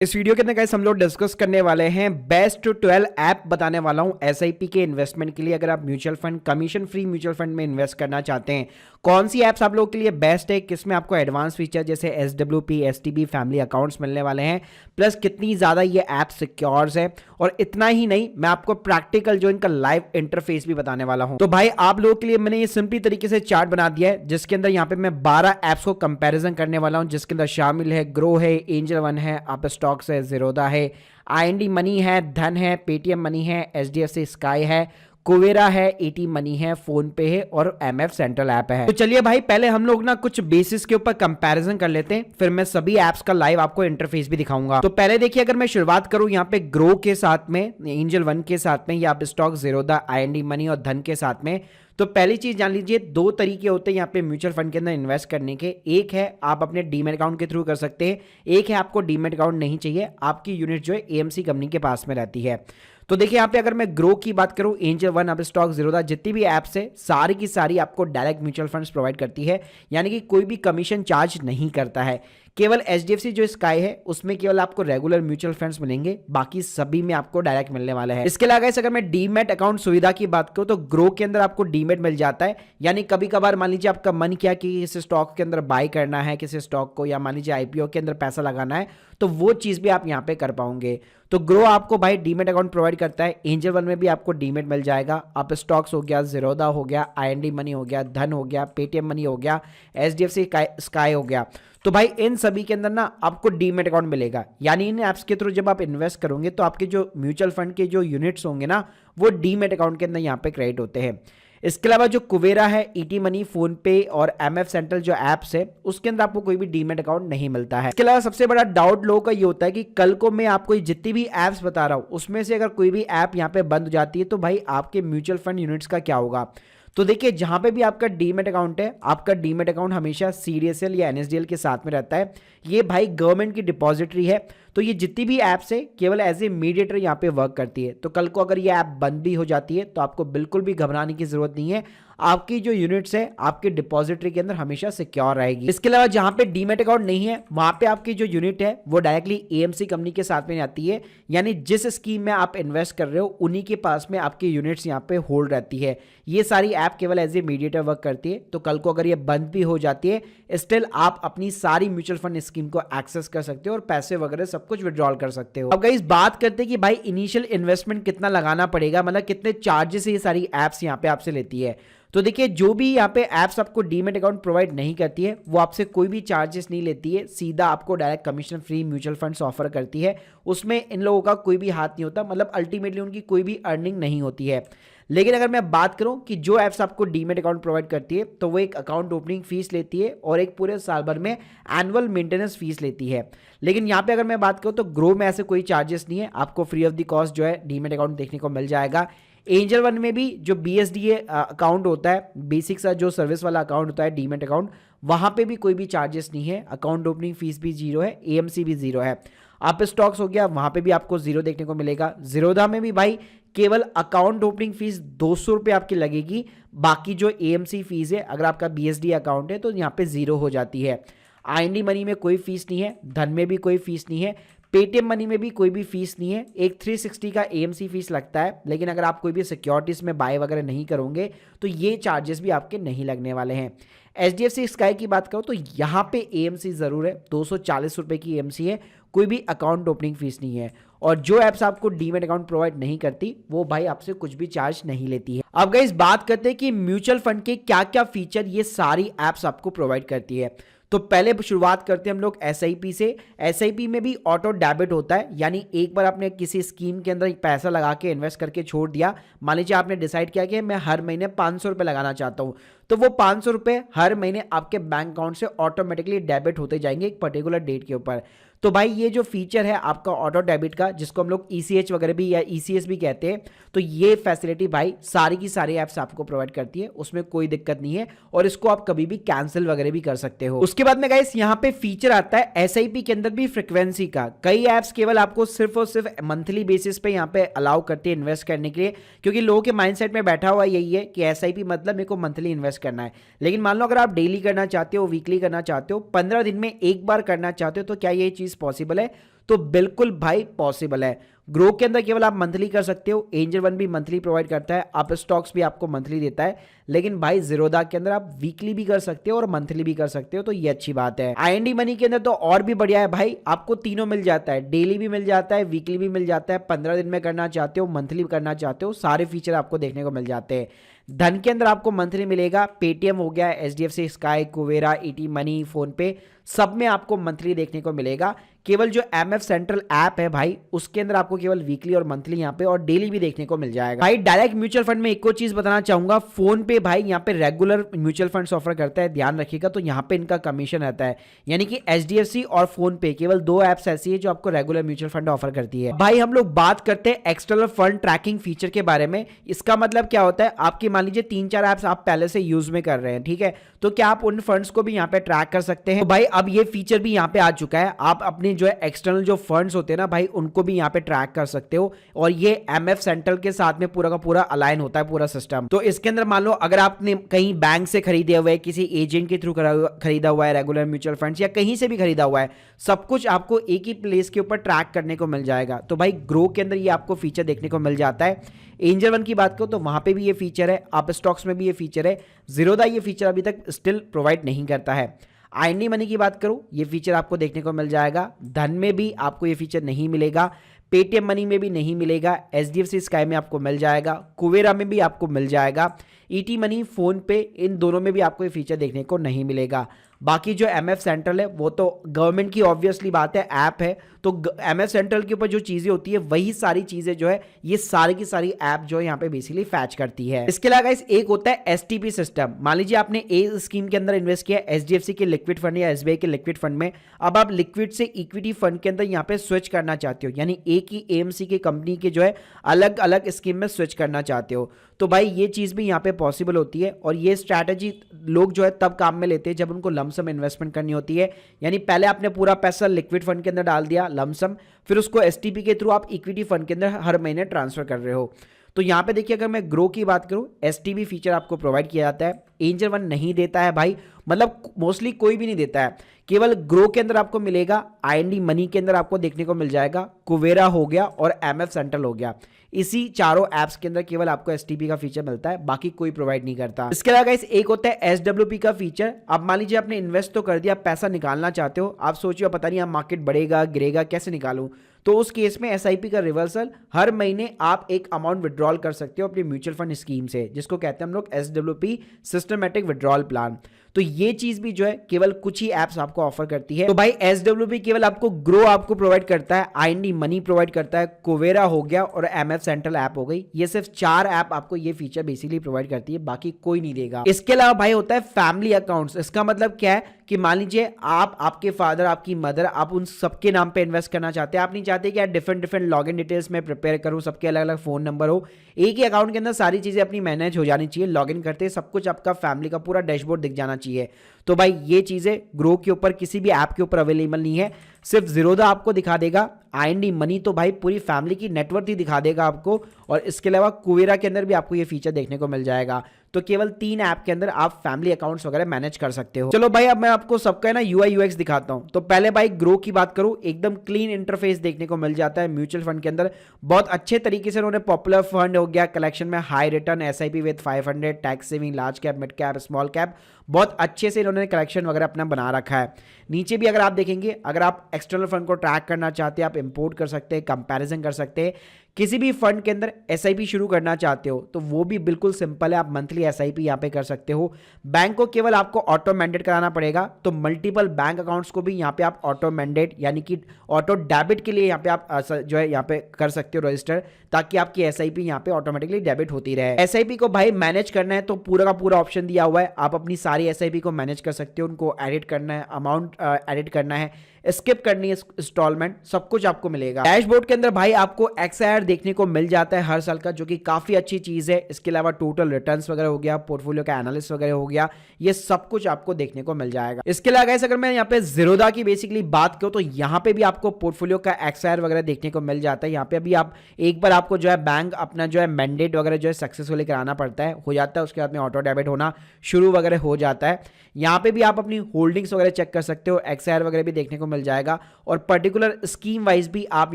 इस वीडियो के अंदर गाइस हम लोग डिस्कस करने वाले हैं बेस्ट 12 ऐप बताने वाला हूं एसआईपी के इन्वेस्टमेंट के लिए। अगर आप mutual fund commission free mutual fund में इन्वेस्ट करना चाहते हैं, कौन सी ऐप्स आप लोगों के लिए बेस्ट है, किसमें आपको एडवांस फीचर जैसे एसडब्ल्यूपी एसटीबी फैमिली अकाउंट्स मिलने वाले हैं, प्लस कितनी ज़्यादा ये ऐप सिक्योर्स है। और इतना ही नहीं, मैं आपको प्रैक्टिकल जो इनका लाइव इंटरफेस भी बताने वाला हूं। तो भाई आप लोगों के लिए मैंने ये सिंपली तरीके से चार्ट बना दिया है, जिसके अंदर यहाँ पे मैं 12 ऐप्स को कंपेरिजन करने वाला हूं, जिसके अंदर शामिल है ग्रो है, एंजल वन है, आप स्टॉक्स है, जीरोधा है, आईएनडी मनी है, धन है, पेटीएम मनी है, एचडीएफसी स्काई है, कुवेरा है, एटी मनी है, फोन पे है और एमएफ सेंट्रल ऐप है। तो चलिए भाई पहले हम लोग ना कुछ बेसिस के ऊपर कंपैरिजन कर लेते हैं, फिर मैं सभी ऐप्स का लाइव आपको इंटरफेस भी दिखाऊंगा। तो पहले देखिए, अगर मैं शुरुआत करूं यहाँ पे ग्रो के साथ में, एंजल वन के साथ में, या आप स्टॉक जीरोधा, आईएनडी मनी और धन के साथ में, तो पहली चीज जान लीजिए, दो तरीके होते हैं यहाँ पे म्यूचुअल फंड के अंदर इन्वेस्ट करने के। एक है आप अपने डीमैट अकाउंट के थ्रू कर सकते हैं, एक है आपको डीमैट अकाउंट नहीं चाहिए, आपकी यूनिट जो है एएमसी कंपनी के पास में रहती है। तो देखिए यहाँ पे अगर मैं ग्रो की बात करूं, एंजल वन, अब स्टॉक जीरोधा, जितनी भी ऐप्स है सारी की सारी आपको डायरेक्ट म्यूचुअल फंड्स प्रोवाइड करती है, यानी कि कोई भी कमीशन चार्ज नहीं करता है। केवल एचडीएफसी जो स्काई है उसमें केवल आपको रेगुलर म्यूचुअल फंड्स मिलेंगे, बाकी सभी में आपको डायरेक्ट मिलने वाला है। इसके अलावा अगर मैं डीमैट अकाउंट सुविधा की बात करूं तो ग्रो के अंदर आपको डीमैट मिल जाता है, यानी कभी कभार मान लीजिए आपका मन किया कि किसी स्टॉक के अंदर बाय करना है किसी स्टॉक को, या मान लीजिए आईपीओ के अंदर पैसा लगाना है, तो वो चीज भी आप यहाँ पे कर पाओगे। तो ग्रो आपको भाई डीमैट अकाउंट प्रोवाइड करता है, एंजल वन में भी आपको डीमैट मिल जाएगा, आप स्टॉक्स हो गया, जीरोधा हो गया, आईएनडी मनी हो गया, धन हो गया, पेटीएम मनी हो गया, एचडीएफसी स्काई हो गया। तो भाई इन सभी के अंदर ना आपको डीमैट अकाउंट मिलेगा, यानी इन ऐप्स के थ्रू जब आप इन्वेस्ट करोगे तो आपके जो म्यूचुअल फंड के जो यूनिट्स होंगे ना, वो डीमैट अकाउंट के अंदर यहाँ पे क्रेडिट होते हैं। इसके अलावा जो कुवेरा है, ईटी मनी, फोन पे और एमएफ सेंट्रल जो ऐप्स है, उसके अंदर आपको कोई भी डीमैट अकाउंट नहीं मिलता है। इसके अलावा सबसे बड़ा डाउट लोगों का ये होता है कि कल को मैं आपको जितनी भी ऐप्स बता रहा हूं उसमें से अगर कोई भी ऐप यहाँ पे बंद हो जाती है तो भाई आपके म्यूचुअल फंड यूनिट्स का क्या होगा। तो देखिए, जहां पे भी आपका डीमैट अकाउंट है, आपका डीमैट अकाउंट हमेशा सीडीएसएल या एनएसडीएल के साथ में रहता है। ये भाई गवर्नमेंट की डिपॉजिटरी है, तो ये जितनी भी ऐप्स है केवल एज ए मीडिएटर यहाँ पे वर्क करती है। तो कल को अगर ये ऐप बंद भी हो जाती है तो आपको बिल्कुल भी घबराने की जरूरत नहीं है, आपकी जो यूनिट्स है आपके डिपॉजिटरी के अंदर हमेशा सिक्योर रहेगी। इसके अलावा जहां पे डीमैट अकाउंट नहीं है वहां पे आपकी जो यूनिट है वो डायरेक्टली एएमसी कंपनी के साथ में आती है, यानी जिस स्कीम में आप इन्वेस्ट कर रहे हो उन्हीं के पास में आपकी यूनिट्स यहाँ पे होल्ड रहती है। ये सारी ऐप केवल एज ए मीडिएटर वर्क करती है, तो कल को अगर ये बंद भी हो जाती है स्टिल आप अपनी सारी म्यूचुअल फंड स्कीम को एक्सेस कर सकते हो और पैसे वगैरह सब कुछ विड्रॉल कर सकते हो। अब गाइस बात करते हैं कि भाई इनिशियल इन्वेस्टमेंट कितना लगाना पड़ेगा, मतलब कितने चार्जेस ये सारी ऐप्स यहाँ पे आपसे लेती है। तो देखिए, जो भी यहाँ पे ऐप्स आपको डीमैट अकाउंट प्रोवाइड नहीं करती है वो आपसे कोई भी चार्जेस नहीं लेती है, सीधा आपको direct commission free mutual funds offer करती है। उसमें इन लोगों का कोई भी हाथ नहीं होता, मतलब अल्टीमेटली उनकी कोई भी अर्निंग नहीं होती है। लेकिन अगर मैं बात करूं कि जो ऐप्स आपको डीमैट अकाउंट प्रोवाइड करती है तो वो एक अकाउंट ओपनिंग फीस लेती है और एक पूरे साल भर में एनुअल मेंटेनेंस फीस लेती है। लेकिन यहाँ पे अगर मैं बात करूं तो ग्रो में ऐसे कोई चार्जेस नहीं है, आपको फ्री ऑफ द कॉस्ट जो है डीमैट अकाउंट देखने को मिल जाएगा। एंजल वन में भी जो बीएसडीए अकाउंट होता है, बेसिक सा जो सर्विस वाला अकाउंट होता है डीमैट अकाउंट, वहां पे भी कोई भी चार्जेस नहीं है, अकाउंट ओपनिंग फीस भी जीरो है, एएमसी भी जीरो है। आप स्टॉक्स हो गया वहां पे भी आपको जीरो देखने को मिलेगा। जीरोधा में भी भाई केवल अकाउंट ओपनिंग फीस 200 रुपये आपकी लगेगी, बाकी जो एएमसी फीस है अगर आपका बीएसडी अकाउंट है तो यहाँ पे जीरो हो जाती है। आईएनडी मनी में कोई फीस नहीं है, धन में भी कोई फीस नहीं है, पेटीएम मनी में भी कोई भी फीस नहीं है। एक 360 का एएमसी फीस लगता है, लेकिन अगर आप कोई भी सिक्योरिटीज में बाय वगैरह नहीं करोगे तो ये चार्जेस भी आपके नहीं लगने वाले हैं। एचडीएफसी स्काई की बात करो तो यहाँ पे एएमसी जरूर है, 240 रुपये की एएमसी है, कोई भी अकाउंट ओपनिंग फीस नहीं है। और जो ऐप्स आपको डीमैट अकाउंट प्रोवाइड नहीं करती वो भाई आपसे कुछ भी चार्ज नहीं लेती है। अब गाइस बात करते हैं कि म्यूचुअल फंड के क्या क्या फीचर ये सारी ऐप्स आपको प्रोवाइड करती है। तो पहले शुरुआत करते हैं हम लोग एसआईपी से। एसआईपी में भी ऑटो डेबिट होता है, यानी एक बार आपने किसी स्कीम के अंदर एक पैसा लगा के इन्वेस्ट करके छोड़ दिया, मान लीजिए आपने डिसाइड किया कि मैं हर महीने 500 रुपये लगाना चाहता हूं, तो वो 500 रुपये हर महीने आपके बैंक अकाउंट से ऑटोमेटिकली डेबिट होते जाएंगे एक पर्टिकुलर डेट के ऊपर। तो भाई ये जो फीचर है आपका ऑटो डेबिट का, जिसको हम लोग ईसीएच वगैरह भी या ईसीएस भी कहते हैं, तो ये फैसिलिटी भाई सारी की सारी ऐप्स आपको प्रोवाइड करती है, उसमें कोई दिक्कत नहीं है और इसको आप कभी भी कैंसिल वगैरह भी कर सकते हो। उसके बाद में गाइस यहाँ पे फीचर आता है एसआईपी के अंदर भी फ्रीक्वेंसी का। कई ऐप्स केवल आपको सिर्फ और सिर्फ मंथली बेसिस पे यहाँ पे अलाउ करते हैं इन्वेस्ट करने के लिए, क्योंकि लोगों के माइंडसेट में बैठा हुआ यही है कि एसआईपी मतलब मेरे को मंथली इन्वेस्ट करना है। लेकिन मान लो अगर आप डेली करना चाहते हो, वीकली करना चाहते हो, 15 दिन में एक बार करना चाहते हो, तो क्या ये चीज पॉसिबल है? तो बिल्कुल भाई पॉसिबल है। ग्रो के अंदर केवल आप मंथली कर सकते हो, एंजल वन भी मंथली प्रोवाइड करता है, अप स्टॉक्स भी आपको मंथली देता है, लेकिन भाई ज़ीरोधा के अंदर आप वीकली भी कर सकते हो और मंथली भी कर सकते हो, तो ये अच्छी बात है। आईएनडी मनी के अंदर तो और भी बढ़िया है भाई, आपको तीनों मिल जाता है, डेली भी मिल जाता है, वीकली भी मिल जाता है, 15 दिन में करना चाहते हो, मंथली करना चाहते हो, सारे फीचर आपको देखने को मिल जाते हैं। धन के अंदर आपको मंथली मिलेगा, पेटीएम हो गया, HDFC sky, Kuvera, ET money, phone पे, सब में आपको मंथली देखने को मिलेगा। केवल जो एमएफ सेंट्रल ऐप है भाई, उसके अंदर आपको केवल वीकली और मंथली यहाँ पे और डेली भी देखने को मिल जाएगा। भाई डायरेक्ट म्यूचुअल फंड में एक और चीज बताना चाहूंगा, फोन पे भाई यहाँ पे रेगुलर म्यूचुअल फंड्स ऑफर करता है, ध्यान रखिएगा, तो यहाँ पे इनका कमीशन रहता है, यानी कि एचडीएफसी और फोन पे केवल 2 ऐप्स ऐसी है जो आपको रेगुलर म्यूचुअल फंड ऑफर करती है। भाई हम लोग बात करते हैं एक्सटर्नल फंड ट्रैकिंग फीचर के बारे में। इसका मतलब क्या होता है, आपकी मान लीजिए 3-4 ऐप्स आप पहले से यूज में कर रहे हैं, ठीक है, तो क्या आप उन फंड्स को भी यहाँ पे ट्रैक कर सकते हैं। तो भाई अब ये फीचर भी यहाँ पे आ चुका है, आप अपने जो है एक्सटर्नल जो फंड्स होते हैं ना भाई, उनको भी यहाँ पे ट्रैक कर सकते हो, और ये एमएफ सेंट्रल के साथ में पूरा का पूरा अलाइन होता है पूरा सिस्टम। तो इसके अंदर मान लो अगर आपने कहीं बैंक से खरीदे हुए, किसी एजेंट के थ्रू खरीदा हुआ है रेगुलर म्यूचुअल फंड्स, या कहीं से भी खरीदा हुआ है, सब कुछ आपको एक ही प्लेस के ऊपर ट्रैक करने को मिल जाएगा। तो भाई ग्रो के अंदर ये आपको फीचर देखने को मिल जाता है। एंजल वन की बात करो तो वहां पे भी ये फीचर है, आप स्टॉक्स में भी ये फीचर है, ज़ीरोधा ये फीचर अभी तक स्टिल प्रोवाइड नहीं करता है। आईएनडी मनी की बात करूं, ये फीचर आपको देखने को मिल जाएगा, धन में भी आपको ये फीचर नहीं मिलेगा, पेटीएम मनी में भी नहीं मिलेगा, एचडीएफसी स्काई में आपको मिल जाएगा, कुवेरा में भी आपको मिल जाएगा, ईटी मनी, फोन पे, इन दोनों में भी आपको ये फीचर देखने को नहीं मिलेगा। बाकी जो एमएफ सेंट्रल है वो तो गवर्नमेंट की ऑब्वियसली बात है, ऐप है, तो एमएफ सेंट्रल के ऊपर जो चीजें होती है वही सारी चीजें जो है ये सारी की सारी ऐप जो है यहाँ पे बेसिकली फैच करती है। इसके अलावा इस एक होता है एसटीपी सिस्टम। मान लीजिए आपने ए स्कीम के अंदर इन्वेस्ट किया एचडीएफसी के लिक्विड फंड या एसबीआई के लिक्विड फंड में, अब आप लिक्विड से इक्विटी फंड के अंदर यहाँ पे स्विच करना चाहते हो, यानी एक ही एएमसी की कंपनी के जो है अलग अलग स्कीम में स्विच करना चाहते हो, तो भाई ये चीज भी यहाँ पे पॉसिबल होती है। और ये स्ट्रैटेजी लोग जो है तब काम में लेते हैं जब उनको लमसम इन्वेस्टमेंट करनी होती है, यानी पहले आपने पूरा पैसा लिक्विड फंड के अंदर डाल दिया लमसम, फिर उसको एसटीपी के थ्रू आप इक्विटी फंड के अंदर हर महीने ट्रांसफर कर रहे हो। तो यहाँ पे देखिए, अगर मैं ग्रो की बात करूँ, एसटीपी फीचर आपको प्रोवाइड किया जाता है, एंजल वन नहीं देता है भाई, मतलब मोस्टली कोई भी नहीं देता है, केवल ग्रो के अंदर आपको मिलेगा, आईएनडी मनी के अंदर आपको देखने को मिल जाएगा, कुवेरा हो गया और एमएफ सेंट्रल हो गया, इसी चारों ऐप्स के अंदर केवल आपको एसटीपी का फीचर मिलता है, बाकी कोई प्रोवाइड नहीं करता। इसके अलावा गाइस एक होता है एसडब्ल्यूपी का फीचर। अब मान लीजिए आपने इन्वेस्ट तो कर दिया, पैसा निकालना चाहते हो, आप सोचिए पता नहीं आप मार्केट बढ़ेगा गिरेगा कैसे निकालूं, तो उस केस में एसआईपी का रिवर्सल हर महीने आप एक अमाउंट विड्रॉल कर सकते हो अपनी म्यूचुअल फंड स्कीम से, जिसको कहते हैं हम लोग एसडब्ल्यूपी सिस्टमैटिक विड्रॉल प्लान। तो ये चीज भी जो है केवल कुछ ही एप्स आपको ऑफर करती है। तो भाई एसडब्ल्यूपी केवल आपको ग्रो आपको प्रोवाइड करता है, आईएनडी मनी प्रोवाइड करता है, कुवेरा हो गया और एमएफ सेंट्रल ऐप हो गई, ये सिर्फ 4 ऐप आपको ये फीचर बेसिकली प्रोवाइड करती है, बाकी कोई नहीं देगा। इसके अलावा भाई होता है फैमिली अकाउंट्स। इसका मतलब क्या है कि मान लीजिए आप, आपके फादर, आपकी मदर, आप उन सबके नाम पे इन्वेस्ट करना चाहते हैं, आप नहीं चाहते कि यार डिफरेंट लॉगिन डिटेल्स में प्रिपेयर करूं, सबके अलग अलग फोन नंबर हो, एक ही अकाउंट के अंदर सारी चीजें अपनी मैनेज हो जानी चाहिए, लॉगिन करते सब कुछ आपका फैमिली का पूरा डैशबोर्ड दिख जाना चाहिए। तो भाई ये चीजें ग्रो के ऊपर किसी भी ऐप के ऊपर अवेलेबल नहीं है, सिर्फ ज़ीरोधा आपको दिखा देगा, आईएनडी मनी तो भाई पूरी फैमिली की नेटवर्क ही दिखा देगा आपको, और इसके अलावा कुवेरा के अंदर भी आपको ये फीचर देखने को मिल जाएगा। तो केवल 3 ऐप के अंदर आप फैमिली अकाउंट्स वगैरह मैनेज कर सकते हो। चलो भाई अब मैं आपको सबका ना यूआई यूएक्स दिखाता हूं। तो पहले भाई ग्रो की बात करूं, एकदम क्लीन इंटरफेस देखने को मिल जाता है म्यूचुअल फंड के अंदर, बहुत अच्छे तरीके से उन्होंने पॉपुलर फंड हो गया कलेक्शन में high return, SIP with 500, tax saving, large cap, mid cap, small cap, बहुत अच्छे से इन्होंने कलेक्शन वगैरह अपना बना रखा है। नीचे भी अगर आप देखेंगे, अगर आप एक्सटर्नल फंड को ट्रैक करना चाहते हैं, आप इंपोर्ट कर सकते हैं, कंपैरिजन कर सकते हैं, किसी भी फंड के अंदर एसआईपी शुरू करना चाहते हो तो वो भी बिल्कुल सिंपल है, आप मंथली एसआईपी यहाँ पे कर सकते हो। बैंक को केवल आपको ऑटो मैंडेट कराना पड़ेगा, तो मल्टीपल बैंक अकाउंट्स को भी यहाँ पे आप ऑटो मैंडेट यानी कि ऑटो डेबिट के लिए यहाँ पे आप जो है यहाँ पे कर सकते हो रजिस्टर, ताकि आपकी एसआईपी यहाँ पे ऑटोमेटिकली डेबिट होती रहे। एसआईपी को भाई मैनेज करना है तो पूरा का पूरा ऑप्शन दिया हुआ है, आप अपनी सारी एसआईपी को मैनेज कर सकते हो, उनको एडिट करना है, अमाउंट एडिट करना है, स्किप करनी है इंस्टॉलमेंट, सब कुछ आपको मिलेगा। डैशबोर्ड के अंदर भाई आपको एक्सआईआर देखने को मिल जाता है हर साल का, जो कि काफी अच्छी चीज है। इसके अलावा टोटल रिटर्न्स वगैरह हो गया, पोर्टफोलियो का एनालिसिस वगैरह हो गया, ये सब कुछ आपको देखने को मिल जाएगा। इसके अलावा अगर मैं यहाँ पे ज़ीरोधा की बेसिकली बात करूं तो यहाँ पे भी आपको पोर्टफोलियो का एक्सआईआर वगैरह देखने को मिल जाता है। यहाँ पे अभी आप एक बार आपको जो है बैंक अपना जो है मैंडेट वगैरह जो है सक्सेसफुली कराना पड़ता है, हो जाता है, उसके बाद में ऑटो डेबिट होना शुरू वगैरह हो जाता है। यहाँ पे भी आप अपनी होल्डिंग्स वगैरह चेक कर सकते हो, एक्सआईआर वगैरह भी देखने को मिल जाएगा और पर्टिकुलर स्कीम वाइज भी आप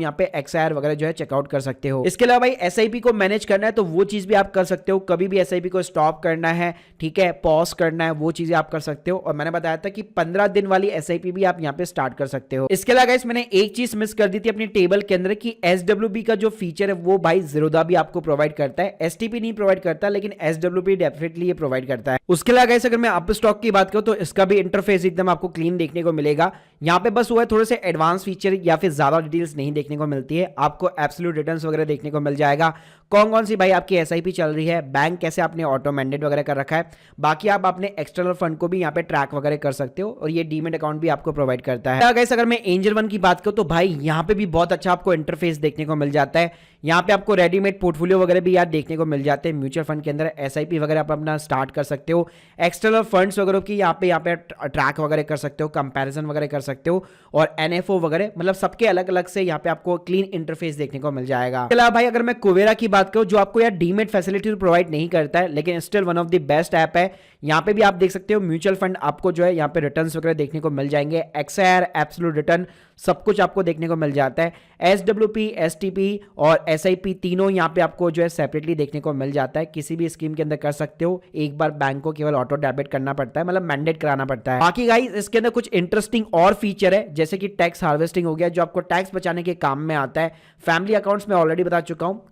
यहाँ पे XIR वगैरह जो है चेकआउट कर सकते हो। इसके अलावा भाई SIP को मैनेज करना है तो वो चीज भी आप कर सकते हो, कभी भी SIP को स्टॉप करना है, ठीक है, पॉज करना है, वो चीजें आप कर सकते हो। और मैंने बताया था कि 15 दिन वाली SIP भी आप यहाँ पे स्टार्ट कर सकते हो। इसके अलावा गाइस मैंने एक चीज मिस कर दी थी अपनी टेबल के अंदर कि SWP का जो फीचर है वो भाई ज़ीरोधा भी आपको प्रोवाइड करता है, STP नहीं प्रोवाइड करता, लेकिन SWP डेफिनेटली ये प्रोवाइड करता है। उसके अलावा गाइस अगर मैं अप स्टॉक की बात करूं तो इसका भी इंटरफेस एकदम आपको क्लीन देखने को मिलेगा। यहाँ पे बस वो है थोड़े से एडवांस फीचर या फिर ज्यादा डिटेल्स नहीं देखने को मिलती है, आपको एब्सोल्यूट रिटर्न्स वगैरह देखने को मिल जाएगा, कौन कौन सी भाई आपकी SIP चल रही है, बैंक कैसे आपने ऑटो मैंडेट वगैरह कर रखा है। बाकी आप अपने एक्सटर्नल फंड को भी यहाँ पे ट्रैक वगैरह कर सकते हो और ये डीमेट अकाउंट भी आपको प्रोवाइड करता है। गाइस अगर मैं एंजल वन की बात करूं तो भाई यहाँ पे भी बहुत अच्छा आपको इंटरफेस देखने को मिल जाता है। यहाँ पे आपको रेडीमेड पोर्टफोलियो वगैरह भी यार देखने को मिल जाते हैं। म्यूचुअल फंड के अंदर SIP वगैरह आप अपना स्टार्ट कर सकते हो, एक्सटर्नल फंड्स वगैरह की यहाँ पे ट्रैक वगैरह कर सकते हो, कंपैरिजन वगैरह कर सकते हो और NFO वगैरह, मतलब सबके अलग अलग से यहाँ पे आपको क्लीन इंटरफेस देखने को मिल जाएगा। इसके अलावा भाई अगर मैं कुवेरा की बात करूँ जो आपको यार डीमेट फैसिलिटी प्रोवाइड नहीं करता है, लेकिन still one of the best app है। यहाँ पे भी आप देख सकते हो म्यूचुअल फंड आपको जो है यहाँ पे रिटर्न्स वगैरह देखने को मिल जाएंगे, XIR, एब्सोल्यूट रिटर्न, सब कुछ आपको देखने को मिल जाता है। SWP, STP और SIP तीनों यहाँ पे आपको जो है सेपरेटली देखने को मिल जाता है, किसी भी स्कीम के अंदर कर सकते हो। एक बार बैंक को केवल ऑटो डेबिट करना पड़ता है, मतलब मैंडेट कराना पड़ता है। बाकी गाइस इसके अंदर कुछ इंटरेस्टिंग और फीचर है, जैसे कि टैक्स हार्वेस्टिंग हो गया जो आपको टैक्स बचाने के काम में आता है। फैमिली अकाउंट्स में ऑलरेडी बता चुका हूँ,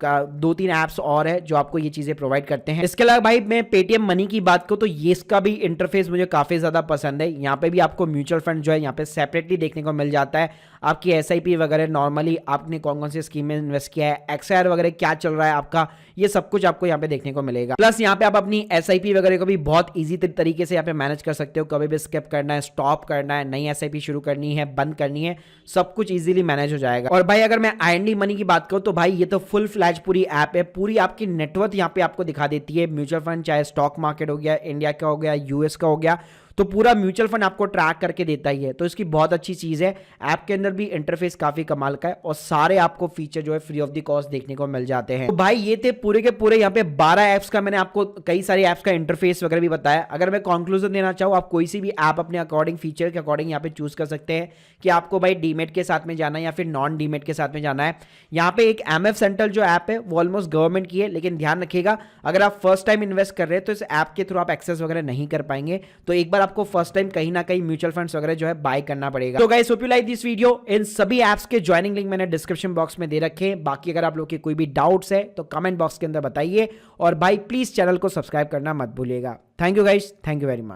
2-3 ऐप्स और है जो आपको ये चीजें प्रोवाइड करते हैं। इसके अलावा भाई मैं पेटीएम मनी की बात करूँ तो ये इसका भी इंटरफेस मुझे काफी ज्यादा पसंद है। यहाँ पे भी आपको म्यूचुअल फंड जो है यहाँ पे सेपरेटली देखने को मिल जाता है, आपकी SIP वगैरह नॉर्मली आपने कौन कौन सी स्कीम में इन्वेस्ट किया है, XIR वगैरह क्या चल रहा है आपका, ये सब कुछ आपको यहाँ पे देखने को मिलेगा। प्लस यहाँ पे आप अपनी SIP वगैरह को भी बहुत इजी तरीके से यहाँ पे मैनेज कर सकते हो, कभी भी स्किप करना है, स्टॉप करना है, नई SIP शुरू करनी है, बंद करनी है, सब कुछ इजीली मैनेज हो जाएगा। और भाई अगर मैं IND मनी की बात करूँ तो भाई ये तो फुल फ्लैज पूरी ऐप है, पूरी आपकी नेटवर्थ यहाँ पे आपको दिखा देती है। म्यूचुअल फंड चाहे स्टॉक मार्केट हो गया, इंडिया का हो गया, US का हो गया, तो पूरा म्यूचुअल फंड आपको ट्रैक करके देता ही है, तो इसकी बहुत अच्छी चीज है। ऐप के अंदर भी इंटरफेस काफी कमाल का है और सारे आपको फीचर जो है फ्री ऑफ द कॉस्ट देखने को मिल जाते हैं। तो भाई ये थे पूरे के पूरे यहाँ पे 12 ऐप्स का, मैंने आपको कई सारे ऐप्स का इंटरफेस वगैरह भी बताया। अगर मैं कंक्लूजन देना चाहूँ, आप कोई सी भी ऐप अपने अकॉर्डिंग, फीचर के अकॉर्डिंग यहाँ पे चूज कर सकते हैं कि आपको भाई डीमेट के साथ में जाना है या फिर नॉन डीमेट के साथ में जाना है। यहाँ पे एक MF सेंट्रल जो ऐप है वो ऑलमोस्ट गवर्नमेंट की है, लेकिन ध्यान रखिएगा अगर आप फर्स्ट टाइम इन्वेस्ट कर रहे हैं तो इस ऐप के थ्रू आप एक्सेस वगैरह नहीं कर पाएंगे, तो एक बार आपको फर्स्ट टाइम कहीं ना कहीं म्यूचुअल फंड्स वगैरह जो है बाय करना पड़ेगा। तो guys hope you like this video. इन सभी ऐप्स के ज्वाइनिंग लिंक मैंने डिस्क्रिप्शन बॉक्स में दे रखे हैं। बाकी अगर आप लोग के कोई भी डाउट्स है तो कमेंट बॉक्स के अंदर बताइए और भाई प्लीज चैनल को सब्सक्राइब करना मत भूलिएगा। Thank you guys, thank you very much.